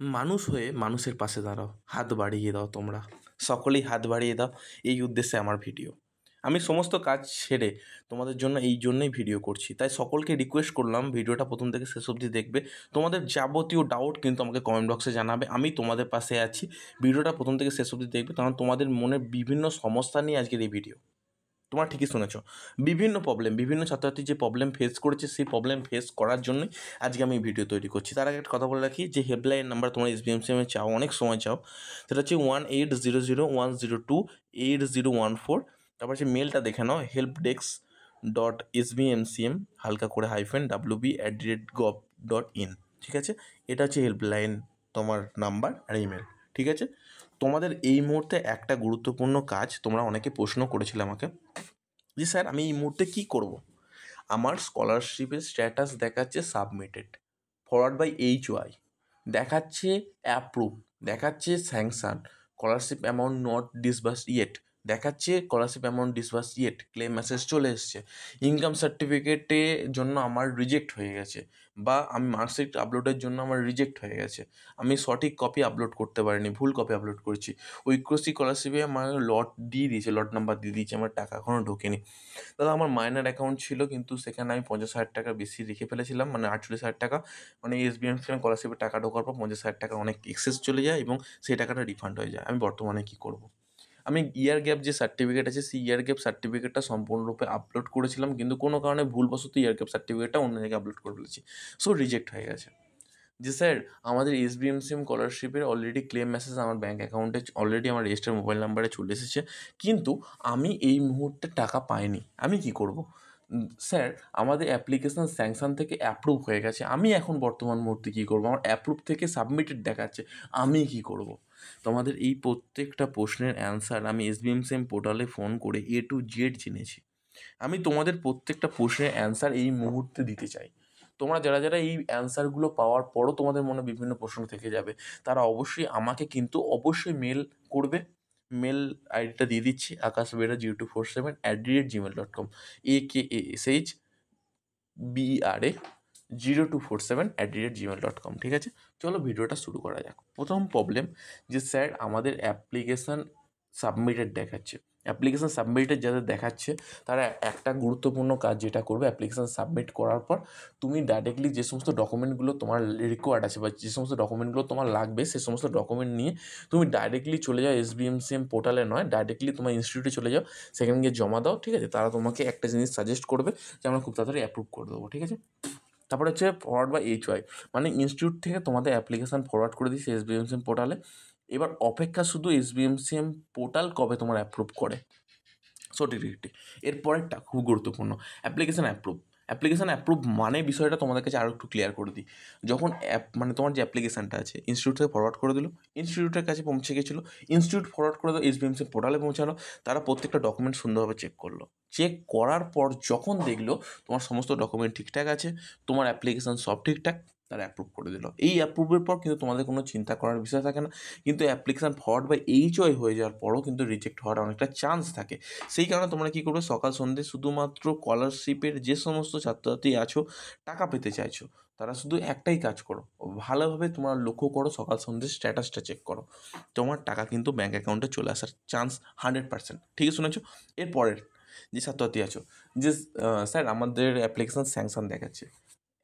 মানুষ হয়ে মানুষের পাশে দাঁড়াও, হাত বাড়িয়ে দাও। তোমরা সকলেই হাত বাড়িয়ে দাও, এই উদ্দেশ্যে আমার ভিডিও। আমি সমস্ত কাজ ছেড়ে তোমাদের জন্য এই জন্যই ভিডিও করছি। তাই সকলকে রিকোয়েস্ট করলাম ভিডিওটা প্রথম থেকে শেষ অবধি দেখবে। তোমাদের যাবতীয় ডাউট কিন্তু আমাকে কমেন্ট বক্সে জানাবে, আমি তোমাদের পাশে আছি। ভিডিওটা প্রথম থেকে শেষ অবধি দেখবে, কারণ তোমাদের মনের বিভিন্ন সমস্যা নিয়ে আজকের এই ভিডিও। তোমরা ঠিকই শুনেছ, বিভিন্ন প্রবলেম, বিভিন্ন ছাত্রছাত্রী যে প্রবলেম ফেস করেছে, সেই প্রবলেম ফেস করার জন্যই আজকে আমি ভিডিও তৈরি করছি। তার আগে একটা কথা বলে রাখি, যে হেল্পলাইন নাম্বার তোমরা SBMCM চাও, অনেক সময় চাও, সেটা হচ্ছে 1800100804। তারপর হচ্ছে মেলটা দেখে নাও, helpdesk.sbmcm হালকা করে -wb@gov.in। ঠিক আছে, এটা হচ্ছে হেল্পলাইন তোমার নাম্বার আর ইমেল। ঠিক আছে, তোমাদের এই মুহূর্তে একটা গুরুত্বপূর্ণ কাজ, তোমরা অনেকে প্রশ্ন করেছিলে আমাকে যে স্যার আমি এই মুহূর্তে কী করব। আমার স্কলারশিপের স্ট্যাটাস দেখাচ্ছে সাবমিটেড, ফরওয়ার্ড বাই HY, দেখাচ্ছে অ্যাপ্রুভ, দেখাচ্ছে sanction, scholarship amount not disburse yet, দেখাচ্ছে scholarship amount disburse yet, claim message চলে এসছে, ইনকাম সার্টিফিকেটে জন্য আমার রিজেক্ট হয়ে গেছে, বা আমি মার্কশিট আপলোডের জন্য আমার রিজেক্ট হয়ে গেছে, আমি সঠিক কপি আপলোড করতে পারিনি, ভুল কপি আপলোড করেছি, ঐক্যশ্রী স্কলারশিপে আমার লট দিয়ে দিয়েছে, লট নাম্বার দিয়ে দিয়েছে, আমার টাকা এখনও ঢোকেনি। দাদা আমার মাইনর অ্যাকাউন্ট ছিল, কিন্তু সেখানে আমি 50,000 টাকা বেশি রেখে ফেলেছিলাম, মানে 48,000 টাকা। মানে SBMCM স্কলারশিপে টাকা ঢোকার পর 50,000 টাকা অনেক এক্সেস চলে যায় এবং সেই টাকাটা রিফান্ড হয়ে যায়। আমি বর্তমানে কী করব? আমি ইয়ার গ্যাপ যে সার্টিফিকেট আছে, সেই ইয়ার গ্যাপ সার্টিফিকেটটা সম্পূর্ণরূপে আপলোড করেছিলাম, কিন্তু কোনো কারণে ভুলবশত ইয়ার গ্যাপ সার্টিফিকেটটা অন্য জায়গায় আপলোড করে ফেলেছি, সো রিজেক্ট হয়ে গেছে। যে স্যার আমাদের SBMCM স্কলারশিপের অলরেডি ক্লেম মেসেজ আমার ব্যাঙ্ক অ্যাকাউন্টে অলরেডি আমার রেজিস্টার মোবাইল নাম্বারে চলে এসেছে, কিন্তু আমি এই মুহূর্তে টাকা পাইনি, আমি কি করব? স্যার আমাদের অ্যাপ্লিকেশান স্যাংশন থেকে অ্যাপ্রুভ হয়ে গেছে, আমি এখন বর্তমান মুহূর্তে কী করবো? আমার অ্যাপ্রুভ থেকে সাবমিটেড দেখাচ্ছে, আমি কি করব? তোমাদের এই প্রত্যেকটা প্রশ্নের অ্যান্সার আমি SBMCM পোর্টালে ফোন করে A to Z জেনেছি। আমি তোমাদের প্রত্যেকটা প্রশ্নের অ্যান্সার এই মুহূর্তে দিতে চাই। তোমরা যারা যারা এই অ্যান্সারগুলো পাওয়ার পরও তোমাদের মনে বিভিন্ন প্রশ্ন থেকে যাবে, তারা অবশ্যই আমাকে কিন্তু অবশ্যই মেল করবে। মেল আইডিটা দিয়ে দিচ্ছি, akashbera0247@gmail.com, AKASHBERA0247@gmail.com। ঠিক আছে, চলো ভিডিওটা শুরু করা যাক। প্রথম প্রবলেম, যে স্যার আমাদের অ্যাপ্লিকেশান সাবমিটেড দেখাচ্ছে। অ্যাপ্লিকেশান সাবমিটেড যাদের দেখাচ্ছে, তারা একটা গুরুত্বপূর্ণ কাজ যেটা করবে, অ্যাপ্লিকেশান সাবমিট করার পর তুমি ডাইরেক্টলি যে সমস্ত ডকুমেন্টগুলো তোমার রিকোয়ার্ড আছে, বা যে সমস্ত ডকুমেন্টগুলো তোমার লাগবে, সে সমস্ত ডকুমেন্ট নিয়ে তুমি ডাইরেক্টলি চলে যাও SBMCM পোর্টালে, নয় ডাইরেক্টলি তোমার ইনস্টিটিউটে চলে যাও, সেখানে গিয়ে জমা দাও। ঠিক আছে, তারা তোমাকে একটা জিনিস সাজেস্ট করবে যে আমরা খুব তাড়াতাড়ি অ্যাপ্রুভ করে দেবো। ঠিক আছে, তারপরে হচ্ছে ফরওয়ার্ড বাই HY, মানে ইনস্টিটিউট থেকে তোমাদের অ্যাপ্লিকেশান ফরওয়ার্ড করে দিচ্ছে SBMCM পোর্টালে। এবার অপেক্ষা শুধু SBMCM পোর্টাল কবে তোমার অ্যাপ্রুভ করে। সো ডিরেক্টলি এরপরেরটা খুব গুরুত্বপূর্ণ, অ্যাপ্লিকেশান অ্যাপ্রুভ। অ্যাপ্লিকেশান অ্যাপ্রুভ মানে বিষয়টা তোমাদের কাছে আরও একটু ক্লিয়ার করে দিই। যখন মানে তোমার যে অ্যাপ্লিকেশানটা আছে ইনস্টিটিউট থেকে ফরওয়ার্ড করে দিল, ইনস্টিটিউটের কাছে পৌঁছে গেছিলো, ইনস্টিটিউট ফরওয়ার্ড করে দিল SBMCM পোর্টালে পৌঁছালো, তারা প্রত্যেকটা ডকুমেন্ট সুন্দরভাবে চেক করলো। চেক করার পর যখন দেখলো তোমার সমস্ত ডকুমেন্ট ঠিকঠাক আছে, তোমার অ্যাপ্লিকেশান সব ঠিকঠাক, তারা অ্যাপ্রুভ করে দিল। এই অ্যাপ্রুভের পর কিন্তু তোমাদের কোনো চিন্তা করার বিষয় থাকে না, কিন্তু অ্যাপ্লিকেশান ফরওয়ার্ড বাই HY হয়ে যাওয়ার পরও কিন্তু রিজেক্ট হওয়ার অনেকটা চান্স থাকে। সেই কারণে তোমরা কী করবে, সকাল সন্ধ্যে শুধুমাত্র স্কলারশিপের যে সমস্ত ছাত্রছাত্রী আছো, টাকা পেতে চাইছো, তারা শুধু একটাই কাজ করো, ভালোভাবে তোমরা লক্ষ্য করো, সকাল সন্ধ্যে স্ট্যাটাসটা চেক করো, তোমার টাকা কিন্তু ব্যাঙ্ক অ্যাকাউন্টে চলে আসার চান্স 100%। ঠিকই শুনেছো। এরপরের যে ছাত্রছাত্রী আছো, যে স্যার আমাদের অ্যাপ্লিকেশান স্যাংশন দেখাচ্ছে,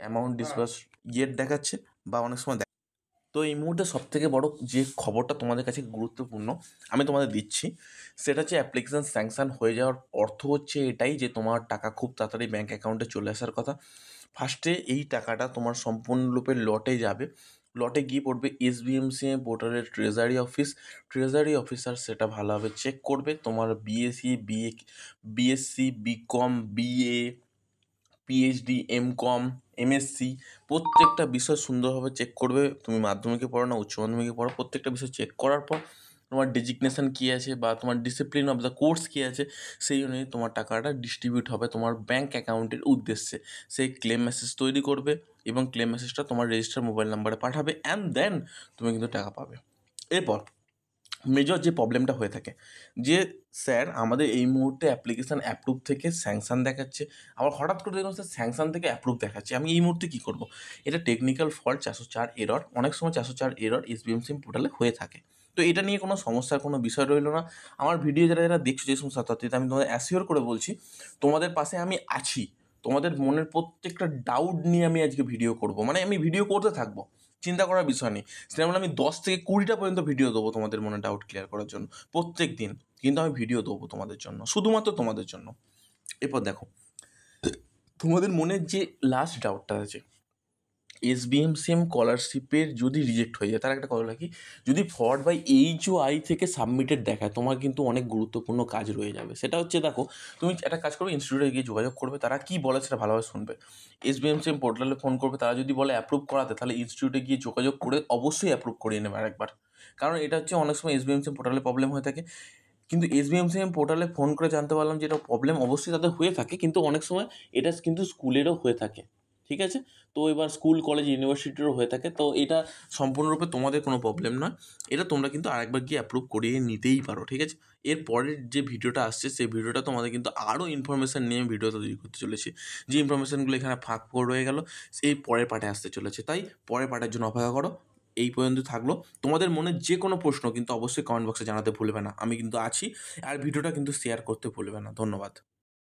অ্যামাউন্ট ডিসবার্স ইয়েট দেখাচ্ছে, বা অনেক সময় তো এই মুহূর্তে সবথেকে বড় যে খবরটা তোমাদের কাছে গুরুত্বপূর্ণ আমি তোমাদের দিচ্ছি, সেটা হচ্ছে অ্যাপ্লিকেশান স্যাংশন হয়ে যাওয়ার অর্থ হচ্ছে এটাই যে তোমার টাকা খুব তাড়াতাড়ি ব্যাঙ্ক অ্যাকাউন্টে চলে আসার কথা। ফার্স্টে এই টাকাটা তোমার সম্পূর্ণরূপে লটে যাবে, লটে গিয়ে পড়বে SBMCM পোর্টালের ট্রেজারি অফিসার সেটা ভালোভাবে চেক করবে। তোমার BSc BCom BA PhD MCom MSc প্রত্যেকটা বিষয় সুন্দরভাবে চেক করবে। তুমি মাধ্যমিকে পড়ো না উচ্চ মাধ্যমিকে পড়ো, প্রত্যেকটা বিষয় চেক করার পর তোমার ডেজিগনেশান কী আছে বা তোমার ডিসিপ্লিন অফ দ্য কোর্স কী আছে, সেই অনুযায়ী তোমার টাকাটা ডিস্ট্রিবিউট হবে তোমার ব্যাঙ্ক অ্যাকাউন্টের উদ্দেশ্যে। সেই ক্লেম মেসেজ তৈরি করবে এবং ক্লেম মেসেজটা তোমার রেজিস্টার মোবাইল নাম্বারে পাঠাবে, অ্যান্ড দেন তুমি কিন্তু টাকা পাবে। এরপর মেজর যে প্রবলেমটা হয়ে থাকে যে স্যার আমাদের এই মুহূর্তে অ্যাপ্লিকেশান অ্যাপ্রুভ থেকে স্যাংশন দেখাচ্ছে, আবার হঠাৎ করে দেখুন স্যার স্যাংশন থেকে অ্যাপ্রুভ দেখাচ্ছে, আমি এই মুহূর্তে কী করবো? এটা টেকনিক্যাল ফল্ট 404 এরর, অনেক সময় 404 এরর এসবিএম সিম পোর্টালে হয়ে থাকে। তো এটা নিয়ে কোনো সমস্যার কোনো বিষয় রইল না। আমার ভিডিও যারা যারা দেখছো যে সমস্ত ছাত্রছাত্রীরা, আমি তোমাদের অ্যাসিওর করে বলছি তোমাদের পাশে আমি আছি। তোমাদের মনের প্রত্যেকটা ডাউট নিয়ে আমি আজকে ভিডিও করব, মানে আমি ভিডিও করতে থাকবো, চিন্তা করার বিষয় নেই। সেটা মানে আমি 10 থেকে 20টা পর্যন্ত ভিডিও দেবো তোমাদের মনে ডাউট ক্লিয়ার করার জন্য প্রত্যেক দিন, কিন্তু আমি ভিডিও দেবো তোমাদের জন্য, শুধুমাত্র তোমাদের জন্য। এরপর দেখো তোমাদের মনের যে লাস্ট ডাউটটা আছে, এসবিএম সিম স্কলারশিপের যদি রিজেক্ট হয়ে যায়, তার একটা কথা কি, যদি ফরওয়ার্ড বাই HOI থেকে সাবমিটেড দেখায়, তোমার কিন্তু অনেক গুরুত্বপূর্ণ কাজ রয়ে যাবে। সেটা হচ্ছে দেখো, তুমি একটা কাজ করবে, ইনস্টিটিউটে গিয়ে যোগাযোগ করবে, তারা কী বলে সেটা ভালোভাবে শুনবে। এসবিএম সিম পোর্টালে ফোন করবে, তারা যদি বলে অ্যাপ্রুভ করাতে, তাহলে ইনস্টিটিউটে গিয়ে যোগাযোগ করে অবশ্যই অ্যাপ্রুভ করিয়ে নেবে আরেকবার। কারণ এটা হচ্ছে অনেক সময় এসবিএম সিম পোর্টালে প্রবলেম হয়ে থাকে, কিন্তু এসবিএম সিম পোর্টালে ফোন করে জানতে পারলাম যে এটা প্রবলেম অবশ্যই তাদের হয়ে থাকে, কিন্তু অনেক সময় এটা কিন্তু স্কুলেরও হয়ে থাকে, ঠিক আছে? তো এবার স্কুল, কলেজ, ইউনিভার্সিটিরও হয়ে থাকে, তো এটা সম্পূর্ণরূপে তোমাদের কোনো প্রবলেম নয়। এটা তোমরা কিন্তু আরেকবার গিয়ে অ্যাপ্রুভ করিয়ে নিতেই পারো, ঠিক আছে? এর পরের যে ভিডিওটা আসছে, সেই ভিডিওটা তোমাদের কিন্তু আরও ইনফরমেশান নিয়ে আমি ভিডিওটা তৈরি করতে চলেছি। যে ইনফরমেশানগুলো এখানে ফাঁক রয়ে গেল, সেই পরের পার্টে আসতে চলেছে, তাই পরের পার্টের জন্য অপেক্ষা করো। এই পর্যন্ত থাকলো। তোমাদের মনে যে কোনো প্রশ্ন কিন্তু অবশ্যই কমেন্ট বক্সে জানাতে ভুলবে না, আমি কিন্তু আছি। আর ভিডিওটা কিন্তু শেয়ার করতে ভুলবে না। ধন্যবাদ।